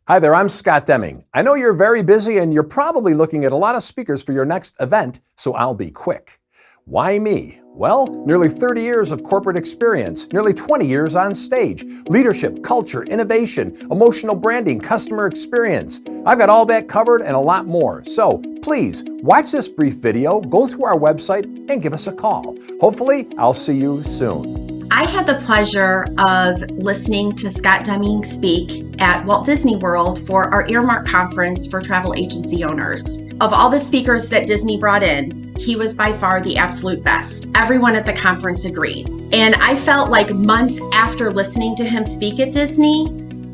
Hi there, I'm Scott Deming. I know you're very busy and you're probably looking at a lot of speakers for your next event, so I'll be quick. Why me? Well, nearly 30 years of corporate experience, nearly 20 years on stage, leadership, culture, innovation, emotional branding, customer experience. I've got all that covered and a lot more. So please watch this brief video, go through our website, and give us a call. Hopefully, I'll see you soon. I had the pleasure of listening to Scott Deming speak at Walt Disney World for our Earmark Conference for travel agency owners. Of all the speakers that Disney brought in, he was by far the absolute best. Everyone at the conference agreed. And I felt like months after listening to him speak at Disney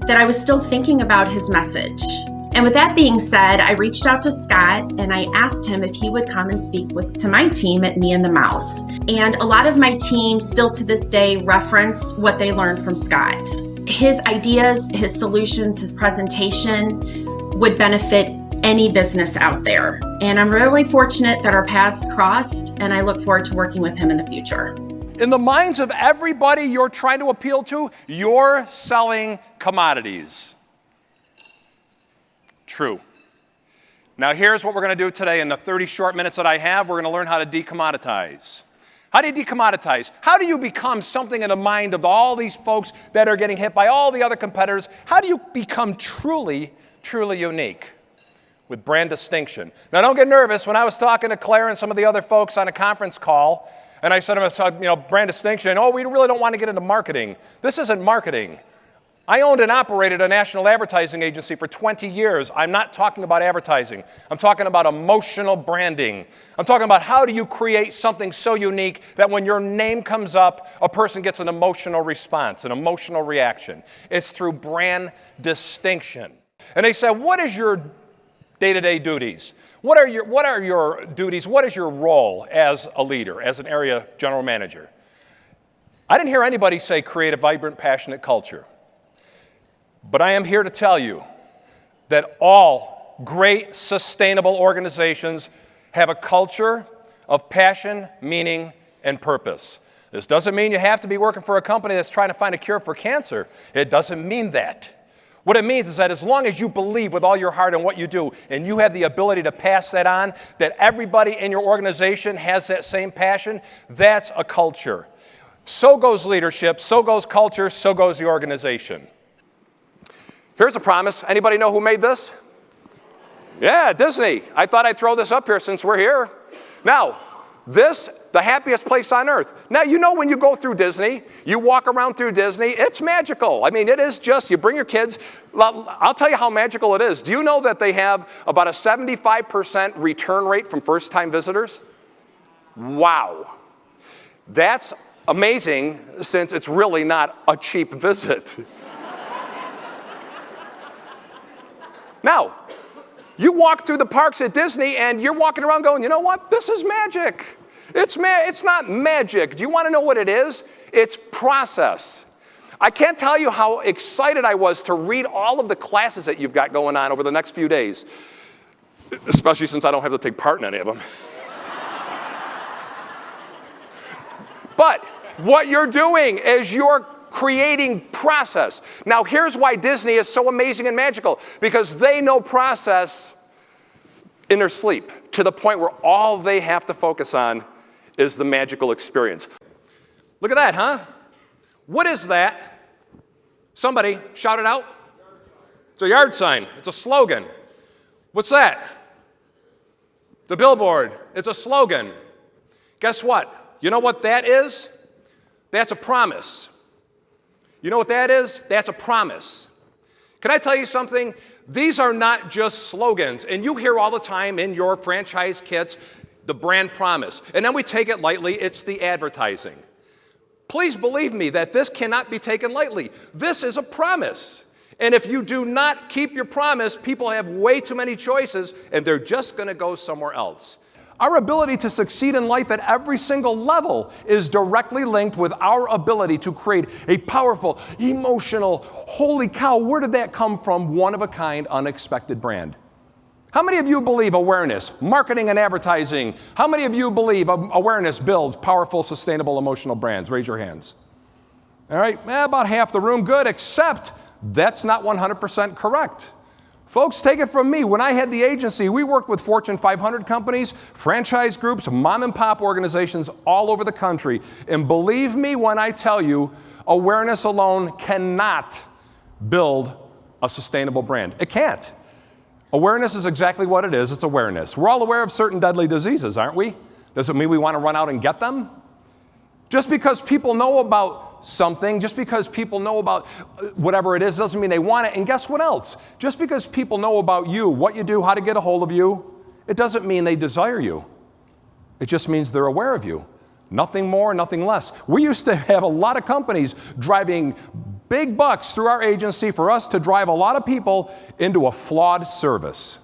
that I was still thinking about his message. And with that being said, I reached out to Scott and I asked him if he would come and speak to my team at Me and the Mouse. And a lot of my team still to this day reference what they learned from Scott. His ideas, his solutions, his presentation would benefit any business out there. And I'm really fortunate that our paths crossed, and I look forward to working with him in the future. In the minds of everybody you're trying to appeal to, you're selling commodities. True. Now here's what we're going to do today. In the 30 short minutes that I have, we're going to learn how to decommoditize. How do you decommoditize? How do you become something in the mind of all these folks that are getting hit by all the other competitors? How do you become truly, truly unique with brand distinction? Now don't get nervous. When I was talking to Claire and some of the other folks on a conference call, and I said to them, brand distinction, oh, we really don't want to get into marketing. This isn't marketing. I owned and operated a national advertising agency for 20 years. I'm not talking about advertising. I'm talking about emotional branding. I'm talking about how do you create something so unique that when your name comes up, a person gets an emotional response, an emotional reaction. It's through brand distinction. And they said, what is your day-to-day duties? What are your duties? What is your role as a leader, as an area general manager? I didn't hear anybody say create a vibrant, passionate culture. But I am here to tell you that all great, sustainable organizations have a culture of passion, meaning, and purpose. This doesn't mean you have to be working for a company that's trying to find a cure for cancer. It doesn't mean that. What it means is that as long as you believe with all your heart in what you do, and you have the ability to pass that on, that everybody in your organization has that same passion, that's a culture. So goes leadership, so goes culture, so goes the organization. Here's a promise. Anybody know who made this? Yeah, Disney. I thought I'd throw this up here since we're here. Now, this, the happiest place on earth. Now, you know when you go through Disney, you walk around through Disney, it's magical. I mean, it is just, you bring your kids. I'll tell you how magical it is. Do you know that they have about a 75% return rate from first-time visitors? Wow. That's amazing since it's really not a cheap visit. Now, you walk through the parks at Disney and you're walking around going, you know what? This is magic. It's not magic. Do you want to know what it is? It's process. I can't tell you how excited I was to read all of the classes that you've got going on over the next few days, especially since I don't have to take part in any of them. But what you're doing is you're creating process. Now, here's why Disney is so amazing and magical, because they know process in their sleep to the point where all they have to focus on is the magical experience. Look at that, huh? What is that? Somebody shout it out. It's a yard sign. It's a slogan. What's that? The billboard. It's a slogan. Guess what? You know what that is? That's a promise. You know what that is? That's a promise. Can I tell you something? These are not just slogans. And you hear all the time in your franchise kits, the brand promise. And then we take it lightly. It's the advertising. Please believe me that this cannot be taken lightly. This is a promise. And if you do not keep your promise, people have way too many choices, and they're just going to go somewhere else. Our ability to succeed in life at every single level is directly linked with our ability to create a powerful, emotional, holy cow, where did that come from, one-of-a-kind, unexpected brand? How many of you believe awareness, marketing and advertising, how many of you believe awareness builds powerful, sustainable, emotional brands? Raise your hands. All right, about half the room, good, except that's not 100% correct. Folks, take it from me. When I had the agency, we worked with Fortune 500 companies, franchise groups, mom and pop organizations all over the country. And believe me when I tell you, awareness alone cannot build a sustainable brand. It can't. Awareness is exactly what it is. It's awareness. We're all aware of certain deadly diseases, aren't we? Does it mean we want to run out and get them? Just because people know about something, just because people know about whatever it is, doesn't mean they want it. And guess what else? Just because people know about you, what you do, how to get a hold of you, it doesn't mean they desire you. It just means they're aware of you. Nothing more, nothing less. We used to have a lot of companies driving big bucks through our agency for us to drive a lot of people into a flawed service.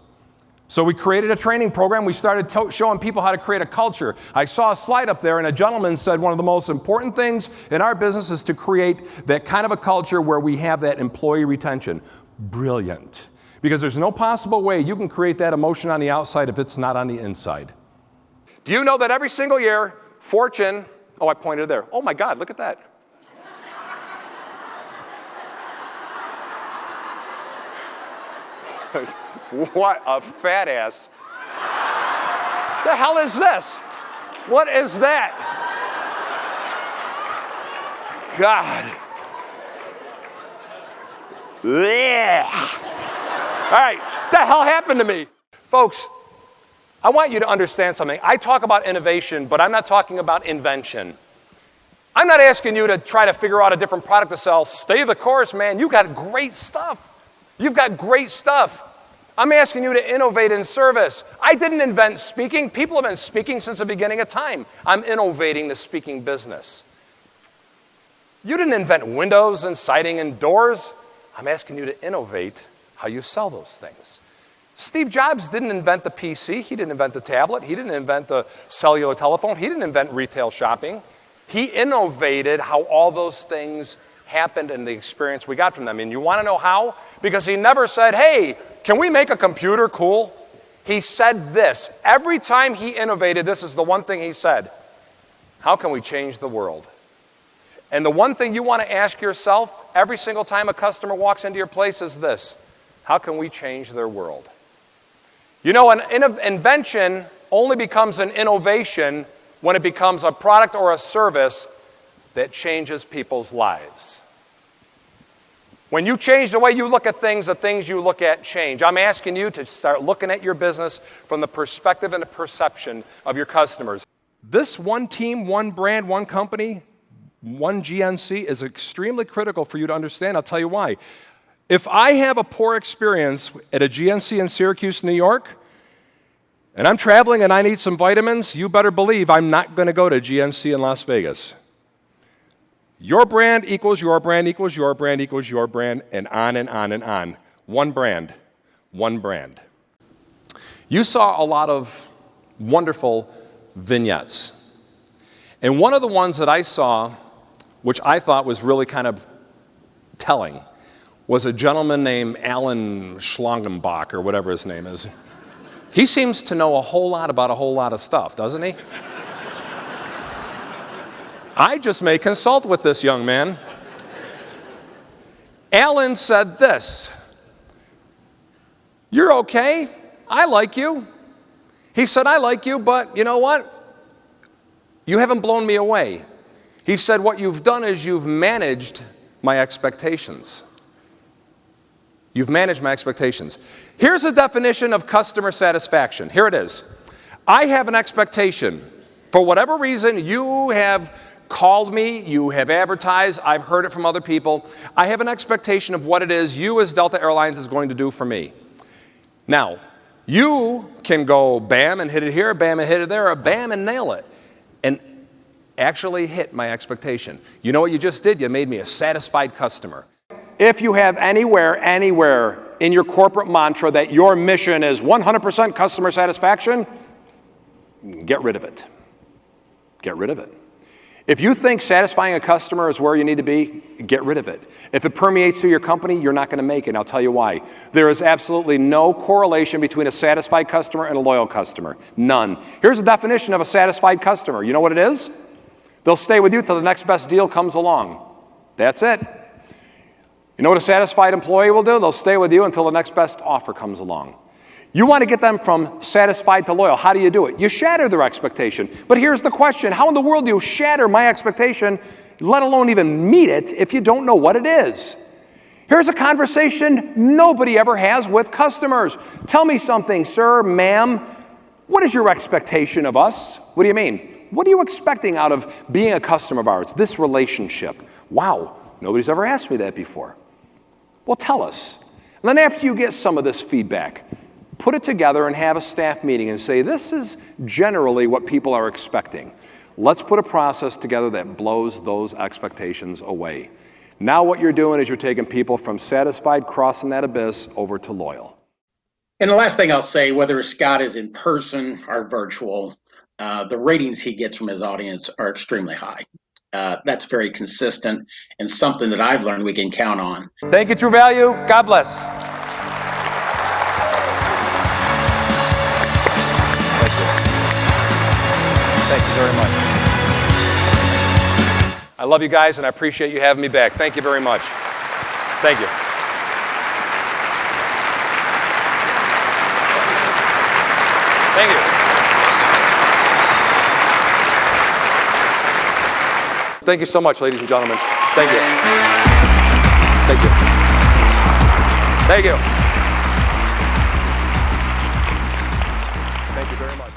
So we created a training program. We started showing people how to create a culture. I saw a slide up there, and a gentleman said one of the most important things in our business is to create that kind of a culture where we have that employee retention. Brilliant. Because there's no possible way you can create that emotion on the outside if it's not on the inside. Do you know that every single year, Fortune, oh, I pointed there. Oh my God, look at that. What a fat ass. The hell is this? What is that? God. Yeah. All right, what the hell happened to me? Folks, I want you to understand something. I talk about innovation, but I'm not talking about invention. I'm not asking you to try to figure out a different product to sell. Stay the course, man. You've got great stuff. You've got great stuff. I'm asking you to innovate in service. I didn't invent speaking. People have been speaking since the beginning of time. I'm innovating the speaking business. You didn't invent windows and siding and doors. I'm asking you to innovate how you sell those things. Steve Jobs didn't invent the PC. He didn't invent the tablet. He didn't invent the cellular telephone. He didn't invent retail shopping. He innovated how all those things happened and the experience we got from them. And you want to know how? Because he never said, hey, can we make a computer cool? He said this. Every time he innovated, this is the one thing he said. How can we change the world? And the one thing you want to ask yourself every single time a customer walks into your place is this. How can we change their world? You know, an invention only becomes an innovation when it becomes a product or a service that changes people's lives. When you change the way you look at things, the things you look at change. I'm asking you to start looking at your business from the perspective and the perception of your customers. This one team, one brand, one company, one GNC is extremely critical for you to understand. I'll tell you why. If I have a poor experience at a GNC in Syracuse, New York, and I'm traveling and I need some vitamins, you better believe I'm not going to go to GNC in Las Vegas. Your brand equals your brand equals your brand equals your brand, and on and on and on. One brand, one brand. You saw a lot of wonderful vignettes. And one of the ones that I saw, which I thought was really kind of telling, was a gentleman named Alan Schlangenbach, or whatever his name is. He seems to know a whole lot about a whole lot of stuff, doesn't he? I just may consult with this young man. Alan said this. You're okay. I like you. He said, I like you, but you know what? You haven't blown me away. He said, what you've done is you've managed my expectations. You've managed my expectations. Here's a definition of customer satisfaction. Here it is. I have an expectation. For whatever reason, you have called me, you have advertised, I've heard it from other people. I have an expectation of what it is you as Delta Airlines is going to do for me. Now, you can go bam and hit it here, bam and hit it there, or bam and nail it, and actually hit my expectation. You know what you just did? You made me a satisfied customer. If you have anywhere in your corporate mantra that your mission is 100% customer satisfaction, get rid of it. Get rid of it. If you think satisfying a customer is where you need to be, get rid of it. If it permeates through your company, you're not going to make it, and I'll tell you why. There is absolutely no correlation between a satisfied customer and a loyal customer. None. Here's a definition of a satisfied customer. You know what it is? They'll stay with you till the next best deal comes along. That's it. You know what a satisfied employee will do? They'll stay with you until the next best offer comes along. You want to get them from satisfied to loyal. How do you do it? You shatter their expectation. But here's the question. How in the world do you shatter my expectation, let alone even meet it, if you don't know what it is? Here's a conversation nobody ever has with customers. Tell me something, sir, ma'am. What is your expectation of us? What do you mean? What are you expecting out of being a customer of ours, this relationship? Wow, nobody's ever asked me that before. Well, tell us. And then after you get some of this feedback, put it together and have a staff meeting and say, this is generally what people are expecting. Let's put a process together that blows those expectations away. Now what you're doing is you're taking people from satisfied, crossing that abyss, over to loyal. And the last thing I'll say, whether Scott is in person or virtual, the ratings he gets from his audience are extremely high. That's very consistent and something that I've learned we can count on. Thank you, True Value. God bless. Thank you. Thank you very much. I love you guys, and I appreciate you having me back. Thank you very much. Thank you. Thank you. Thank you so much, ladies and gentlemen. Thank you. Thank you. Thank you. Thank you very much.